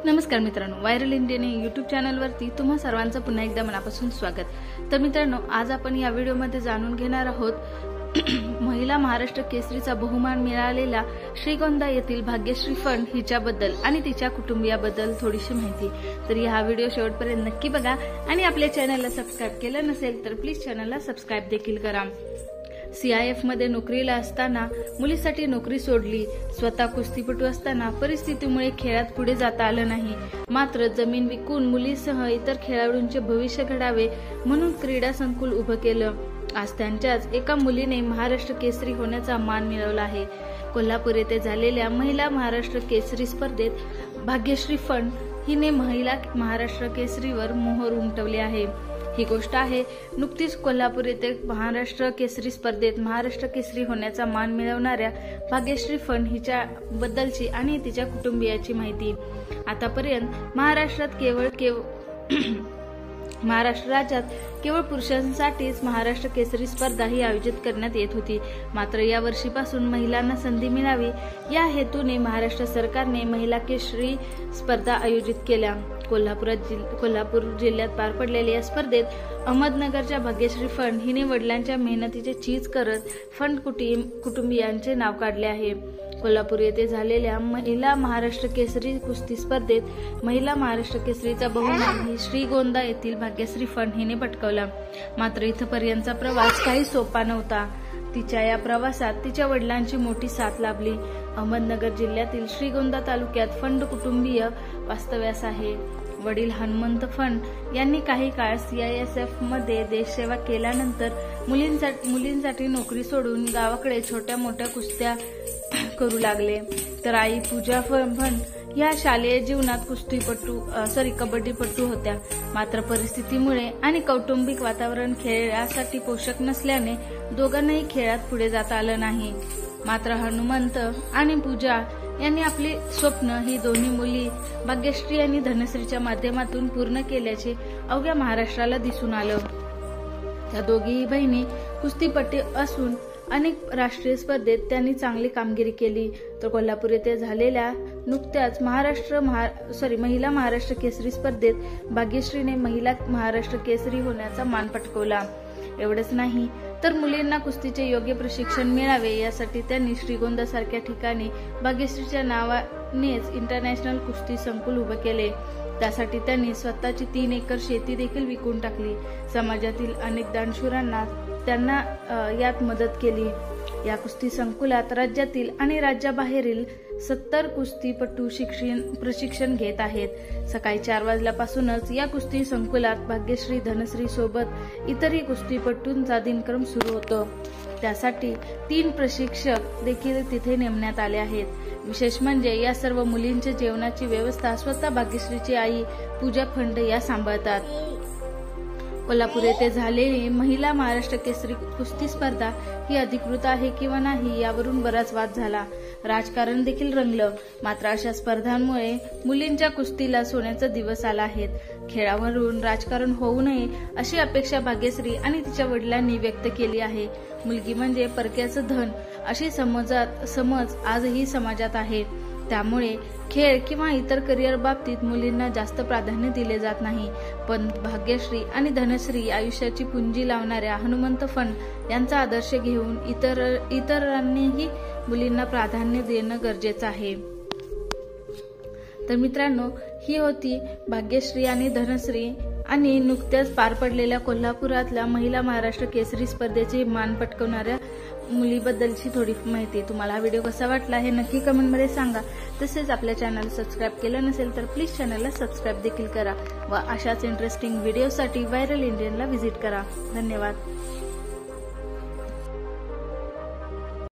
नमस्कार मित्रांनो, viral Indian YouTube चॅनलवरती तुम्हा सर्वांचं पुन्हा एकदा मनापासून स्वागत। तर मित्रांनो, आज आपण या व्हिडिओमध्ये जाणून घेणार आहोत महिला महाराष्ट्र केसरीचा बहुमान मिळालेला श्रीगोंदा येथील भाग्यश्री फंड हिच्याबद्दल आणि तिच्या कुटुंबियाबद्दल थोडीशी माहिती। तर हा व्हिडिओ शेवटपर्यंत नक्की बघा आणि आपल्या चॅनलला सबस्क्राइब केलं नसेल तर प्लीज चॅनलला सबस्क्राइब देखील करा। CIF मध्ये नोकरीला असताना मुलीसाठी नोकरी सोडली। स्वतः कुस्तीपटू असताना परिस्थितीमुळे खेळात पुढे जाता आलं नाही। मात्र जमीन विकून मुलीसह इतर खेळाडूंचे भविष्य घडावे म्हणून क्रीडा संकुल उभं केलं। आज त्यांच्याच एका मुलीने महाराष्ट्र केसरी होण्याचा मान मिळवला आहे। कोल्हापूर येथे झालेल्या महिला महाराष्ट्र केसरी स्पर्धेत भाग्यश्री फंड हिने महिला महाराष्ट्र केसरीवर मोहर उमटवली आहे। ही गोष्ट आहे नुकतीच कोल्हापूर येथे महाराष्ट्र केसरी स्पर्धेत महाराष्ट्र केसरी होण्याचा मान मिळवणाऱ्या भाग्यश्री फंड हिच्या बद्दलची आणि तिच्या कुटुंबियाची माहिती। आतापर्यंत महाराष्ट्र राज्यात केवळ पुरुषांसाठीच महाराष्ट्र केसरी स्पर्धा ही आयोजित करण्यात येत होती। मात्र या वर्षीपासून महिलांना संधी मिळावी या हेतूने महाराष्ट्र सरकारने महिला केसरी स्पर्धा आयोजित केल्या। कोल्हापूर जिल्ह्यात पार पडलेल्या या स्पर्धेत अहमदनगरच्या भाग्यश्री फंड हिने वडिलांच्या मेहनतीचे चीज करत फंड कुटुंबियांचे नाव काढले आहे। कोल्हापूर येथे झालेल्या महिला महाराष्ट्र केसरी कुस्ती स्पर्धेत महिला महाराष्ट्र केसरीचा बहुमान ही श्रीगोंदा येथील भाग्यश्री फंड हिने पटकावला। मात्र इथपर्यंतचा प्रवास काही सोपा नव्हता। तिच्या या प्रवासात तिच्या वडिलांची मोठी साथ लाभली। अहमदनगर जिल्ह्यातील श्रीगोंदा तालुक्यात फंड कुटुंबीय वास्तव्यास आहे। वडील हनुमंत फंड यांनी काही काळ CISF मध्ये देशसेवा केल्यानंतर मुलींसाठी नोकरी सोडून गावाकडे छोट्या मोठ्या कुस्त्या करू लागले। तर आई पूजा फंड या शालेय जीवनात कबड्डीपटू होत्या। मात्र परिस्थितीमुळे आणि कौटुंबिक वातावरण खेळासाठी पोषक नसल्याने दोघांनाही खेळात पुढे जाता आलं नाही। मात्र हनुमंत आणि पूजा यांनी आपली स्वप्न ही दोन्ही मुली भाग्यश्री आणि धनश्रीच्या माध्यमातून पूर्ण केल्याचे अवघ्या महाराष्ट्राला दिसून आलं। त्या दोघीही बहिणी कुस्तीपटू असून अनेक राष्ट्रीय स्पर्धेत त्यांनी चांगली कामगिरी केली। तर कोल्हापूर येथे झालेल्या नुकत्याच महिला महाराष्ट्र केसरी स्पर्धेत भाग्यश्रीने महिला महाराष्ट्र केसरी होण्याचा मान पटकावला। एवढंच नाही तर मुलींना कुस्तीचे योग्य प्रशिक्षण मिळावे यासाठी त्यांनी श्रीगोंदा सारख्या ठिकाणी भाग्यश्रीच्या नावानेच इंटरनॅशनल कुस्ती संकुल उभे केले। त्यासाठी त्यांनी स्वतःची 3 एकर शेती देखील विकून टाकली। समाजातील अनेक दानशूरांना त्यांना यात मदत केली। या कुस्ती संकुलात राज्यातील आणि राज्याबाहेरील 70 कुस्तीपटू प्रशिक्षण घेत आहेत। सकाळी 4 वाजल्यापासूनच या कुस्ती संकुलात भाग्यश्री धनश्री सोबत इतरही कुस्तीपटूंचा दिनक्रम सुरू होतो। त्यासाठी 3 प्रशिक्षक देखील तिथे नेमण्यात आले आहेत। विशेष म्हणजे या सर्व मुलींच्या जेवणाची व्यवस्था स्वतः भाग्यश्रीची आई पूजा फंड या सांभाळतात। कोल्हापूर येथे झालेली महिला महाराष्ट्र केसरी कुस्ती स्पर्धा ही अधिकृत आहे किंवा नाही यावरून बराच वाद झाला। राजकारण देखील रंगलं। मात्र अशा स्पर्धांमुळे मुलींच्या कुस्तीला सोन्याचा दिवस आला आहे। खेळावरून राजकारण होऊ नये अशी अपेक्षा भाग्यश्री आणि तिच्या वडिलांनी व्यक्त केली आहे। मुलगी म्हणजे परक्याचं धन अशी समज आजही समाजात आहे। त्यामुळे खेळ किंवा इतर करिअर बाबतीत मुलींना जास्त प्राधान्य दिले जात नाही। पण भाग्यश्री आणि धनश्री आयुष्याची पुंजी लावणाऱ्या हनुमंत फंड यांचा आदर्श घेऊन इतरांनीही मुलींना प्राधान्य देणं गरजेचं आहे। तर मित्रांनो, ही होती भाग्यश्री आणि धनश्री आणि नुकत्याच पार पडलेल्या कोल्हापुरातल्या महिला महाराष्ट्र केसरी स्पर्धेचे मान पटकावणाऱ्या मुलीबद्दलची थोडी माहिती। तुम्हाला हा व्हिडिओ कसा वाटला हे नक्की कमेंटमध्ये सांगा। तसेच आपल्या चॅनल सबस्क्राइब केलं नसेल तर प्लीज चॅनलला सबस्क्राइब देखील करा व अशाच इंटरेस्टिंग व्हिडिओसाठी व्हायरल इंडियनला व्हिजिट करा। धन्यवाद।